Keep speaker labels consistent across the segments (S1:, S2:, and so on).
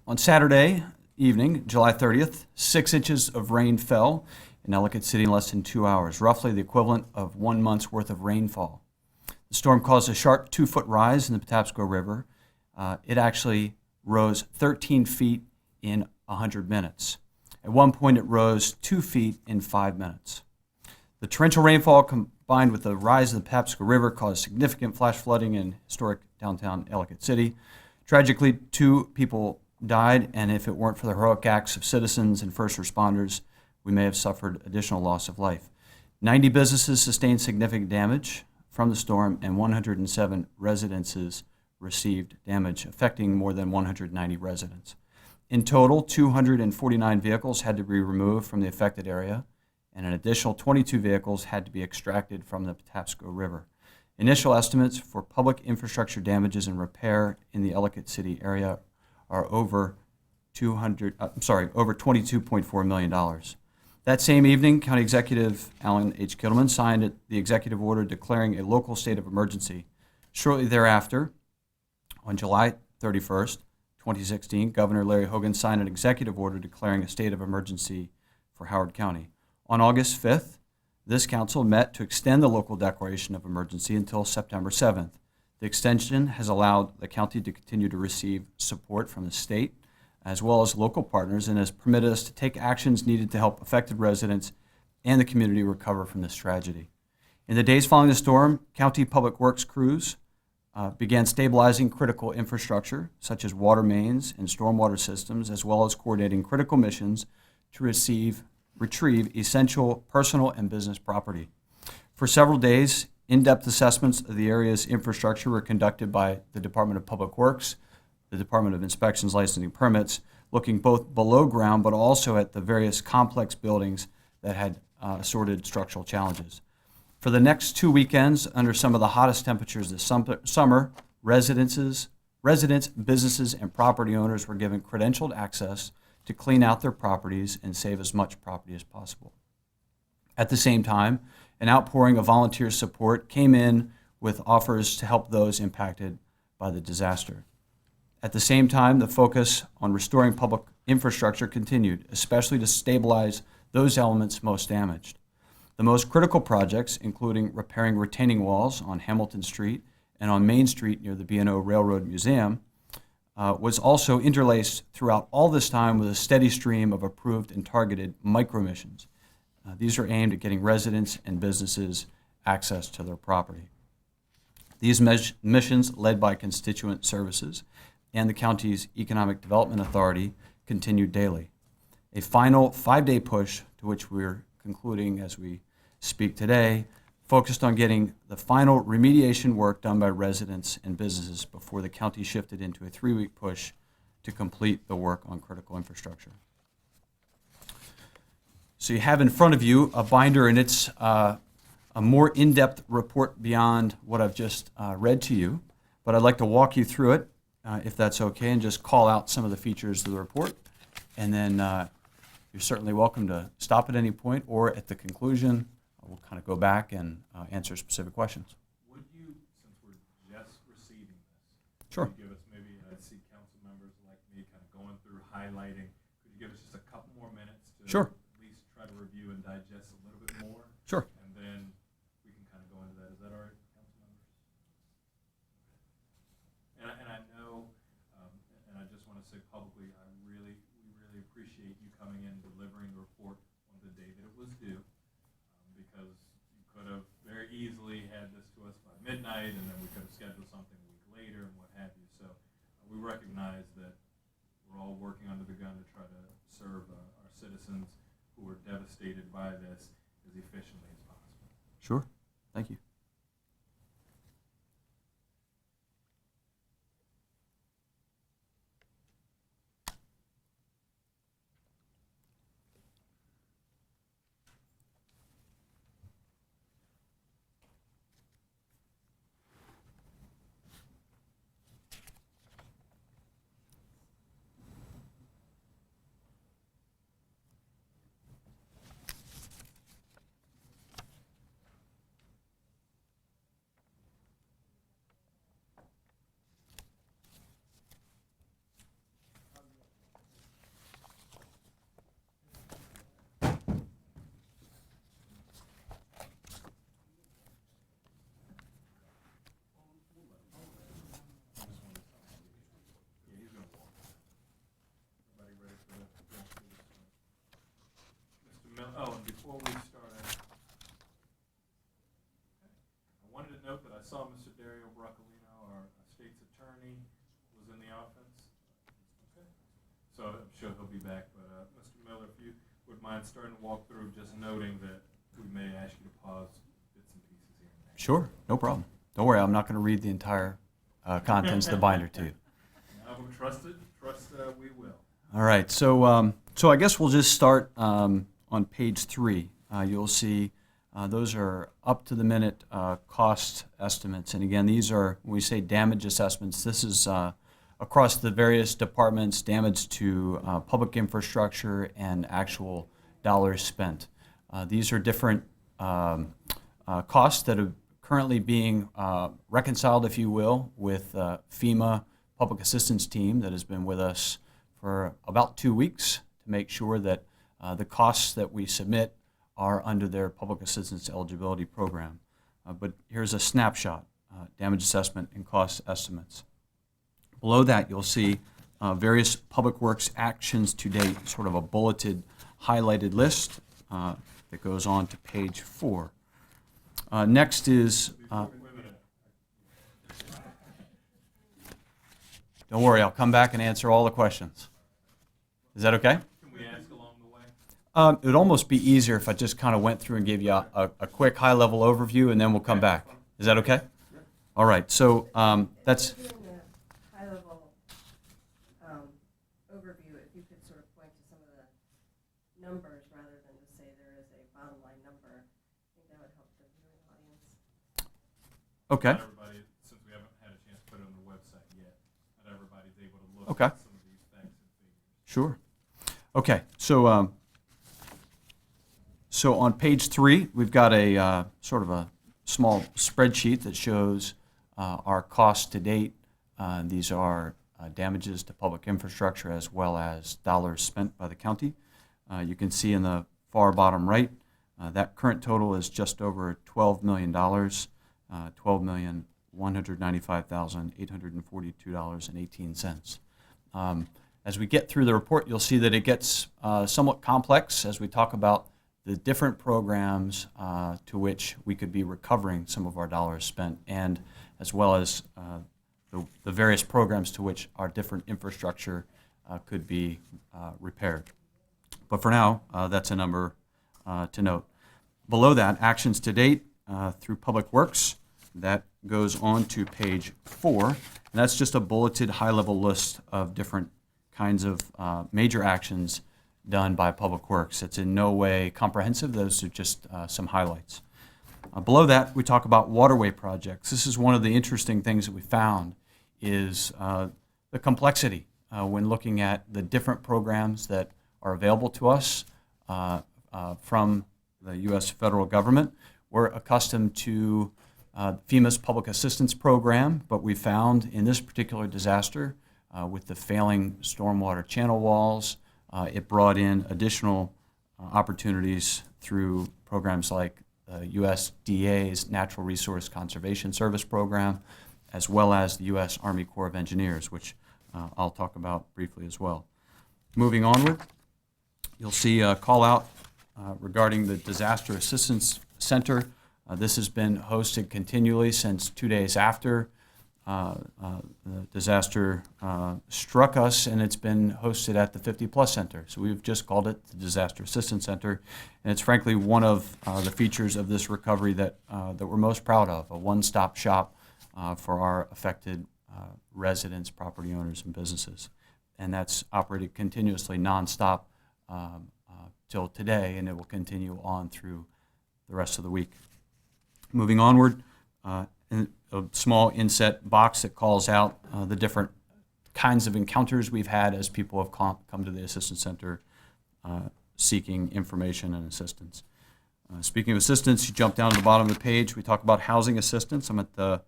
S1: On Saturday evening, July 30th, 6 inches of rain fell in Ellicott City in less than 2 hours, roughly the equivalent of 1 month's worth of rainfall. The storm caused a sharp 2-foot rise in the Patapsco River. It actually rose 13 feet in 100 minutes. At one point, it rose 2 feet in 5 minutes. The torrential rainfall combined with the rise of the Patapsco River caused significant flash flooding in historic downtown Ellicott City. Tragically, 2 people died, and if it weren't for the heroic acts of citizens and first responders, we may have suffered additional loss of life. 90 businesses sustained significant damage from the storm, and 107 residences received damage, affecting more than 190 residents. In total, 249 vehicles had to be removed from the affected area, and an additional 22 vehicles had to be extracted from the Patapsco River. Initial estimates for public infrastructure damages and repair in the Ellicott City area are over $22.4 million. That same evening, County Executive Alan H. Kittleman signed the executive order declaring a local state of emergency. Shortly thereafter, on July 31st, 2016, Governor Larry Hogan signed an executive order declaring a state of emergency for Howard County. On August 5th, this council met to extend the local declaration of emergency until September 7th. The extension has allowed the county to continue to receive support from the state as well as local partners and has permitted us to take actions needed to help affected residents and the community recover from this tragedy. In the days following the storm, county public works crews began stabilizing critical infrastructure such as water mains and stormwater systems, as well as coordinating critical missions to retrieve essential personal and business property. For several days, in-depth assessments of the area's infrastructure were conducted by the Department of Public Works, the Department of Inspections, Licensing, Permits, looking both below ground but also at the various complex buildings that had assorted structural challenges. For the next 2 weekends, under some of the hottest temperatures this summer, residents, businesses, and property owners were given credentialed access to clean out their properties and save as much property as possible. At the same time, an outpouring of volunteer support came in with offers to help those impacted by the disaster. At the same time, the focus on restoring public infrastructure continued, especially to stabilize those elements most damaged. The most critical projects, including repairing retaining walls on Hamilton Street and on Main Street near the B&O Railroad Museum, was also interlaced throughout all this time with a steady stream of approved and targeted micro-missions. These are aimed at getting residents and businesses access to their property. These missions, led by constituent services and the county's Economic Development Authority, continued daily. A final 5-day push, to which we're concluding as we speak today, focused on getting the final remediation work done by residents and businesses before the county shifted into a 3-week push to complete the work on critical infrastructure. So you have in front of you a binder, and it's a more in-depth report beyond what I've just read to you, but I'd like to walk you through it, if that's okay, and just call out some of the features of the report. And then you're certainly welcome to stop at any point, or at the conclusion, we'll kind of go back and answer specific questions.
S2: Would you, since we're just receiving this,
S1: Sure.
S2: could you give us maybe, I see council members like me kind of going through, highlighting, could you give us just a couple more minutes to
S1: Sure.
S2: at least try to review and digest a little bit more?
S1: Sure.
S2: And then we can kind of go into that. Is that all right, council members? And I know, and I just want to say publicly, we really appreciate you coming in and delivering the report on the day that it was due. Because you could have very easily had this to us by midnight, and then we could have scheduled something a week later and what have you. So we recognize that we're all working under the gun to try to serve our citizens who are devastated by this as efficiently as possible.
S1: Sure. Thank you.
S2: so I'm sure he'll be back. But Mr. Miller, if you would mind starting to walk through, just noting that we may ask you to pause bits and pieces here and there.
S1: Sure, no problem. Don't worry, I'm not going to read the entire contents of the binder to you.
S2: I will trust it. Trust we will.
S1: All right, so I guess we'll just start on page 3. You'll see those are up-to-the-minute cost estimates. And again, these are, when we say damage assessments, this is across the various departments, damage to public infrastructure and actual dollars spent. These are different costs that are currently being reconciled, if you will, with FEMA Public Assistance Team that has been with us for about 2 weeks to make sure that the costs that we submit are under their public assistance eligibility program. But here's a snapshot, damage assessment and cost estimates. Below that, you'll see various public works actions to date, sort of a bulleted, highlighted list that goes on to page 4. Next is, don't worry, I'll come back and answer all the questions. Is that okay?
S2: Can we ask along the way?
S1: It would almost be easier if I just kind of went through and gave you a quick high-level overview, and then we'll come back. Is that okay? All right, so that's...
S3: During the high-level overview, if you could sort of point to some of the numbers rather than just say there is a bottom line number, I think that would help the viewing audience.
S1: Okay.
S2: Not everybody, since we haven't had a chance to put it on the website yet, not everybody's able to look
S1: Okay.
S2: at some of these facts and figures.
S1: Sure. Okay, so on page 3, we've got a sort of a small spreadsheet that shows our costs to date. These are damages to public infrastructure as well as dollars spent by the county. You can see in the far bottom right, that current total is just over $12 million, $12,195,842.18. As we get through the report, you'll see that it gets somewhat complex as we talk about the different programs to which we could be recovering some of our dollars spent, and as well as the various programs to which our different infrastructure could be repaired. But for now, that's a number to note. Below that, actions to date through Public Works, that goes on to page 4, and that's just a bulleted high-level list of different kinds of major actions done by Public Works. It's in no way comprehensive. Those are just some highlights. Below that, we talk about waterway projects. This is one of the interesting things that we found is the complexity when looking at the different programs that are available to us from the U.S. federal government. We're accustomed to FEMA's public assistance program, but we found in this particular disaster with the failing stormwater channel walls, it brought in additional opportunities through programs like USDA's Natural Resource Conservation Service program, as well as the U.S. Army Corps of Engineers, which I'll talk about briefly as well. Moving onward, you'll see a call out regarding the Disaster Assistance Center. This has been hosted continually since 2 days after the disaster struck us, and it's been hosted at the 50 Plus Center. So we've just called it the Disaster Assistance Center, and it's frankly one of the features of this recovery that we're most proud of, a one-stop shop for our affected residents, property owners, and businesses. And that's operated continuously, nonstop, till today, and it will continue on through the rest of the week. Moving onward, a small inset box that calls out the different kinds of encounters we've had as people have come to the Assistance Center seeking information and assistance. Speaking of assistance, you jump down to the bottom of the page. We talk about housing assistance. Top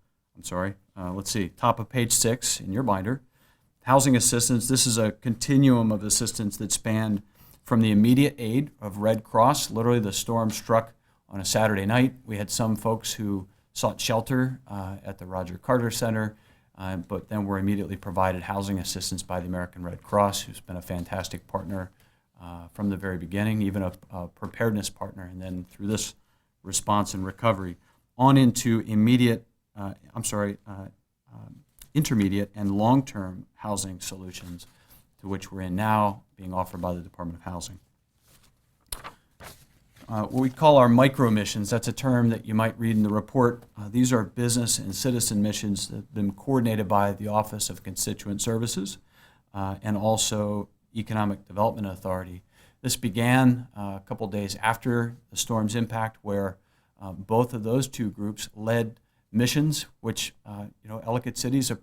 S1: of page 6 in your binder. Housing assistance, this is a continuum of assistance that spanned from the immediate aid of Red Cross. Literally, the storm struck on a Saturday night. We had some folks who sought shelter at the Roger Carter Center, but then were immediately provided housing assistance by the American Red Cross, who's been a fantastic partner from the very beginning, even a preparedness partner, and then through this response and recovery, on into intermediate and long-term housing solutions. to which we're in now, being offered by the Department of Housing. What we call our micro missions, that's a term that you might read in the report. These are business and citizen missions that have been coordinated by the Office of Constituent Services and also Economic Development Authority. This began a couple days after the storm's impact, where both of those two groups led missions, which, Ellicott City is a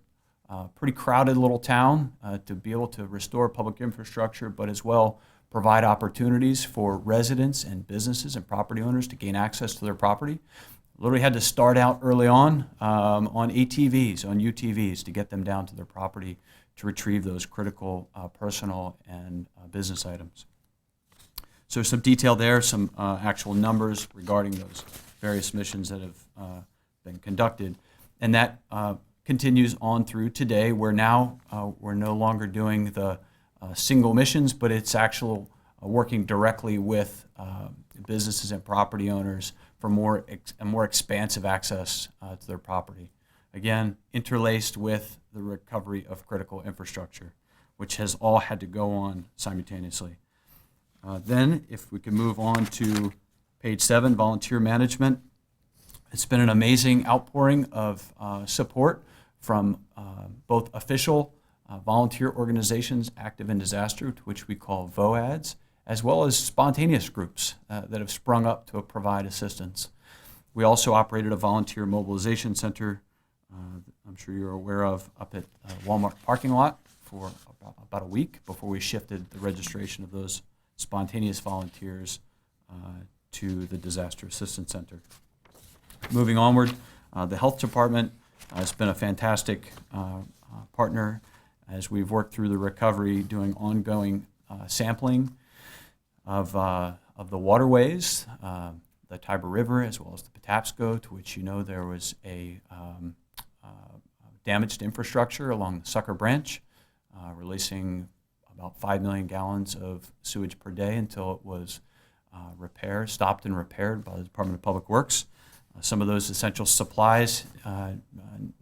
S1: pretty crowded little town to be able to restore public infrastructure, but as well provide opportunities for residents and businesses and property owners to gain access to their property. Literally had to start out early on ATVs, on UTVs, to get them down to their property to retrieve those critical personal and business items. So some detail there, some actual numbers regarding those various missions that have been conducted. And that continues on through today, where now we're no longer doing the single missions, but it's actual working directly with businesses and property owners for more expansive access to their property. Again, interlaced with the recovery of critical infrastructure, which has all had to go on simultaneously. Then, if we can move on to page 7, volunteer management. It's been an amazing outpouring of support from both official volunteer organizations active in disaster, to which we call VOADs, as well as spontaneous groups that have sprung up to provide assistance. We also operated a volunteer mobilization center, I'm sure you're aware of, up at Walmart parking lot for about a week before we shifted the registration of those spontaneous volunteers to the Disaster Assistance Center. Moving onward, the health department has been a fantastic partner as we've worked through the recovery, doing ongoing sampling of the waterways, the Tiber River, as well as the Patapsco, to which there was a damaged infrastructure along the Sucker Branch, releasing about 5 million gallons of sewage per day until it was stopped and repaired by the Department of Public Works. Some of those essential supplies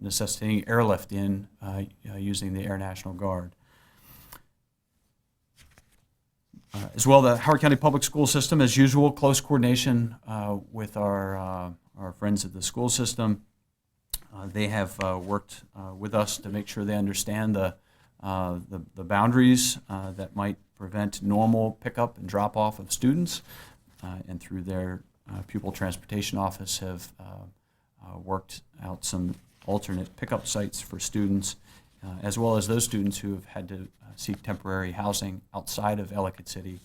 S1: necessitating airlift using the Air National Guard. As well, the Howard County Public School System, as usual, close coordination with our friends at the school system. They have worked with us to make sure they understand the boundaries that might prevent normal pickup and drop-off of students, and through their pupil transportation office have worked out some alternate pickup sites for students, as well as those students who have had to seek temporary housing outside of Ellicott City.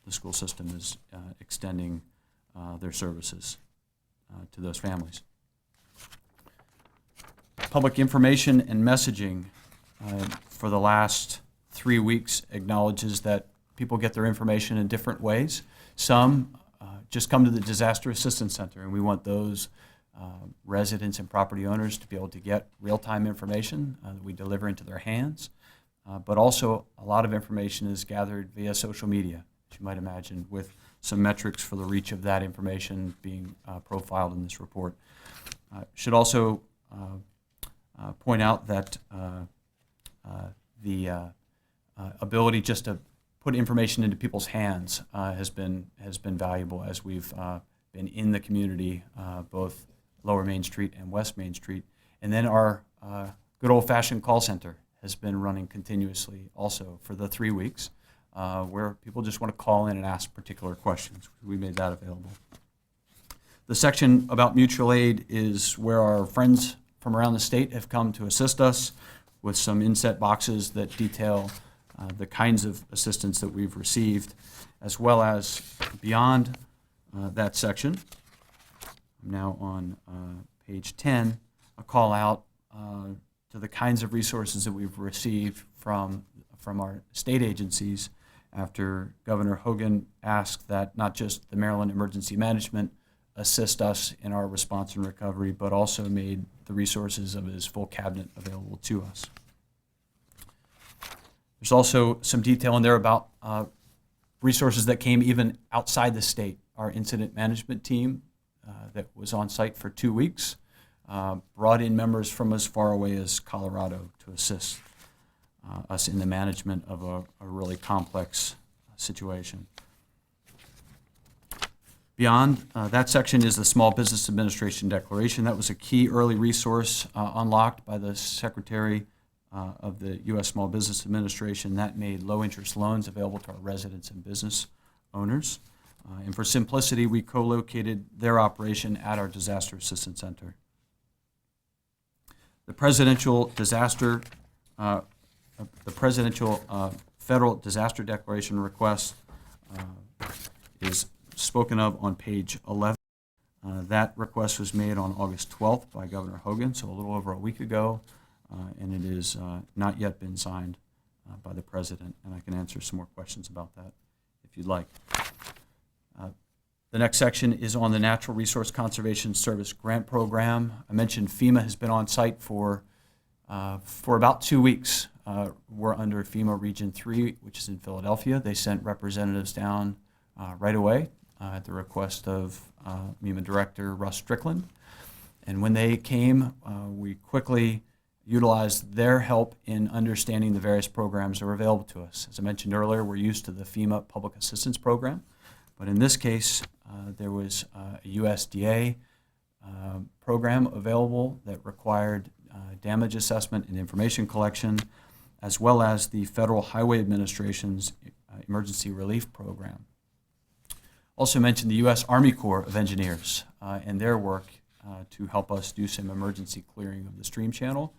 S1: The school system is extending their services to those families. Public information and messaging for the last 3 weeks acknowledges that people get their information in different ways. Some just come to the Disaster Assistance Center, and we want those residents and property owners to be able to get real-time information that we deliver into their hands. But also, a lot of information is gathered via social media, as you might imagine, with some metrics for the reach of that information being profiled in this report. Should also point out that the ability just to put information into people's hands has been valuable as we've been in the community, both Lower Main Street and West Main Street. And then our good old-fashioned call center has been running continuously also for the 3 weeks, where people just want to call in and ask particular questions. We made that available. The section about mutual aid is where our friends from around the state have come to assist us with some inset boxes that detail the kinds of assistance that we've received, as well as beyond that section. I'm now on page 10, a call out to the kinds of resources that we've received from our state agencies after Governor Hogan asked that not just the Maryland Emergency Management assist us in our response and recovery, but also made the resources of his full cabinet available to us. There's also some detail in there about resources that came even outside the state. Our incident management team that was on site for 2 weeks brought in members from as far away as Colorado to assist. us in the management of a really complex situation. Beyond that section is the Small Business Administration Declaration. That was a key early resource unlocked by the Secretary of the U.S. Small Business Administration. That made low-interest loans available to our residents and business owners. And for simplicity, we co-located their operation at our Disaster Assistance Center. The Presidential Federal Disaster Declaration request is spoken of on page 11. That request was made on August 12th by Governor Hogan, so a little over a week ago, and it is not yet been signed by the President, and I can answer some more questions about that if you'd like. The next section is on the Natural Resource Conservation Service Grant Program. I mentioned FEMA has been on site for about 2 weeks. We're under FEMA Region 3, which is in Philadelphia. They sent representatives down right away at the request of MEMA Director Russ Strickland. And when they came, we quickly utilized their help in understanding the various programs that are available to us. As I mentioned earlier, we're used to the FEMA Public Assistance Program, but in this case, there was a USDA program available that required damage assessment and information collection, as well as the Federal Highway Administration's Emergency Relief Program. Also mentioned the U.S. Army Corps of Engineers and their work to help us do some emergency clearing of the stream channel.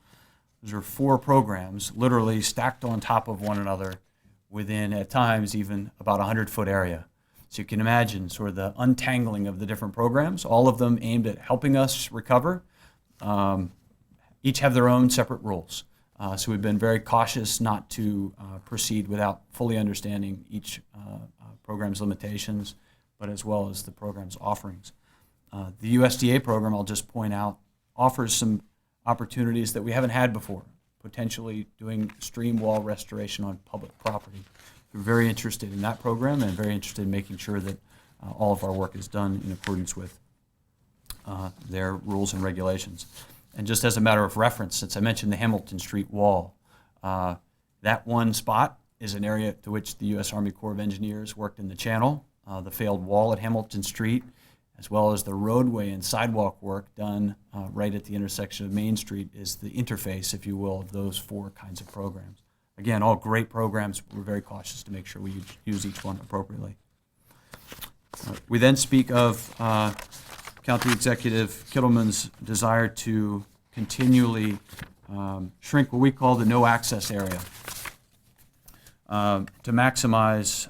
S1: Those are 4 programs literally stacked on top of one another within, at times, even about a 100-foot area. So you can imagine sort of the untangling of the different programs, all of them aimed at helping us recover. Each have their own separate rules. So we've been very cautious not to proceed without fully understanding each program's limitations, but as well as the program's offerings. The USDA program, I'll just point out, offers some opportunities that we haven't had before, potentially doing stream wall restoration on public property. We're very interested in that program and very interested in making sure that all of our work is done in accordance with their rules and regulations. And just as a matter of reference, since I mentioned the Hamilton Street wall, that one spot is an area to which the U.S. Army Corps of Engineers worked in the channel. The failed wall at Hamilton Street, as well as the roadway and sidewalk work done right at the intersection of Main Street, is the interface, if you will, of those 4 kinds of programs. Again, all great programs. We're very cautious to make sure we use each one appropriately. We then speak of County Executive Kittleman's desire to continually shrink what we call the no access area to maximize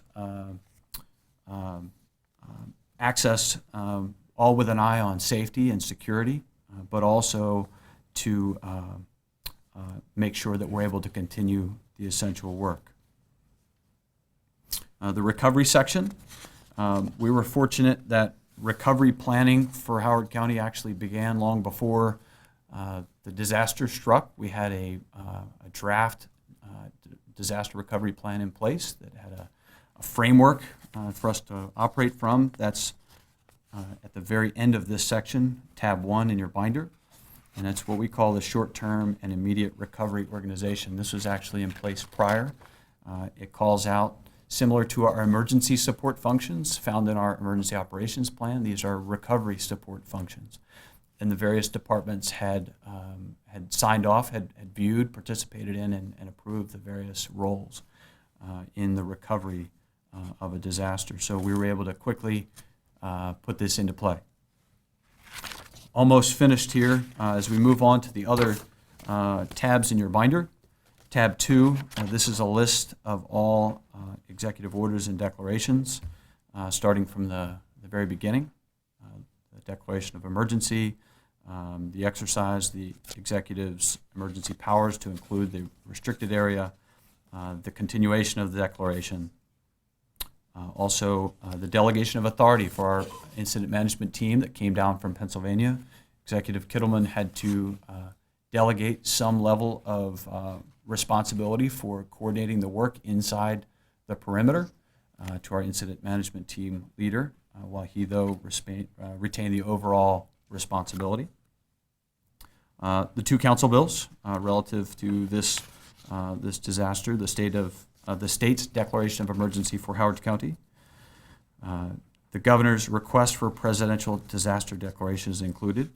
S1: access, all with an eye on safety and security, but also to make sure that we're able to continue the essential work. The recovery section, we were fortunate that recovery planning for Howard County actually began long before the disaster struck. We had a draft disaster recovery plan in place that had a framework for us to operate from. That's at the very end of this section, tab 1 in your binder. And that's what we call the short-term and immediate recovery organization. This was actually in place prior. It calls out, similar to our emergency support functions found in our emergency operations plan, these are recovery support functions. And the various departments had signed off, had viewed, participated in, and approved the various roles in the recovery of a disaster. So we were able to quickly put this into play. Almost finished here. As we move on to the other tabs in your binder, tab 2, this is a list of all executive orders and declarations, starting from the very beginning. The declaration of emergency, the exercise, the executive's emergency powers to include the restricted area, the continuation of the declaration, also the delegation of authority for our incident management team that came down from Pennsylvania. Executive Kittleman had to delegate some level of responsibility for coordinating the work inside the perimeter to our incident management team leader, while he, though, retained the overall responsibility. The 2 council bills relative to this this disaster, the state's declaration of emergency for Howard County. The governor's request for presidential disaster declaration is included.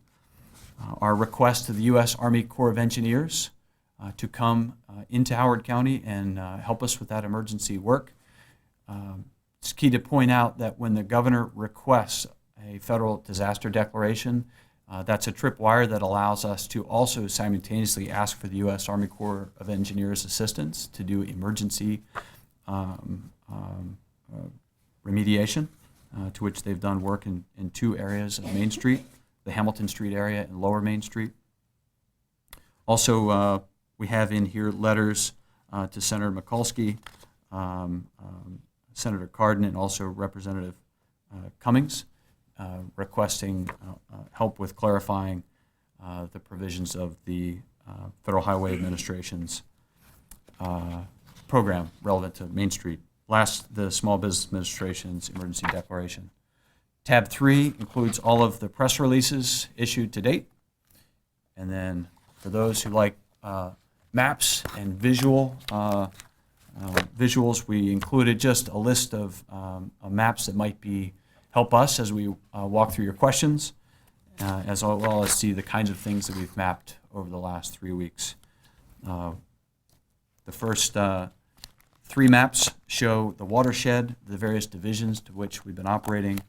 S1: Our request to the U.S. Army Corps of Engineers to come into Howard County and help us with that emergency work. It's key to point out that when the governor requests a federal disaster declaration, that's a tripwire that allows us to also simultaneously ask for the U.S. Army Corps of Engineers assistance to do emergency remediation, to which they've done work in two areas of Main Street, the Hamilton Street area and Lower Main Street. Also, we have in here letters to Senator Mikulski, Senator Cardin, and also Representative Cummings, requesting help with clarifying the provisions of the Federal Highway Administration's program relevant to Main Street. Last, the Small Business Administration's emergency declaration. Tab 3 includes all of the press releases issued to date. And then for those who like maps and visuals, we included just a list of maps that might help us as we walk through your questions, as well as see the kinds of things that we've mapped over the last 3 weeks. The first 3 maps show the watershed, the various divisions to which we've been operating.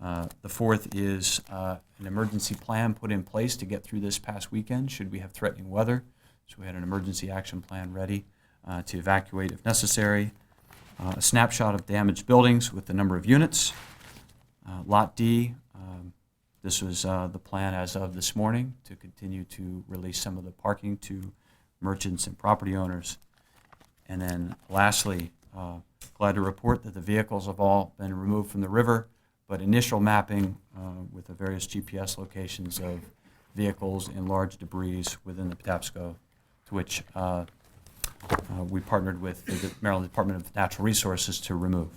S1: The fourth is an emergency plan put in place to get through this past weekend should we have threatening weather. So we had an emergency action plan ready to evacuate if necessary. A snapshot of damaged buildings with the number of units. Lot D, this was the plan as of this morning to continue to release some of the parking to merchants and property owners. And then lastly, glad to report that the vehicles have all been removed from the river, but initial mapping with the various GPS locations of vehicles and large debris within the Patapsco, to which we partnered with the Maryland Department of Natural Resources to remove.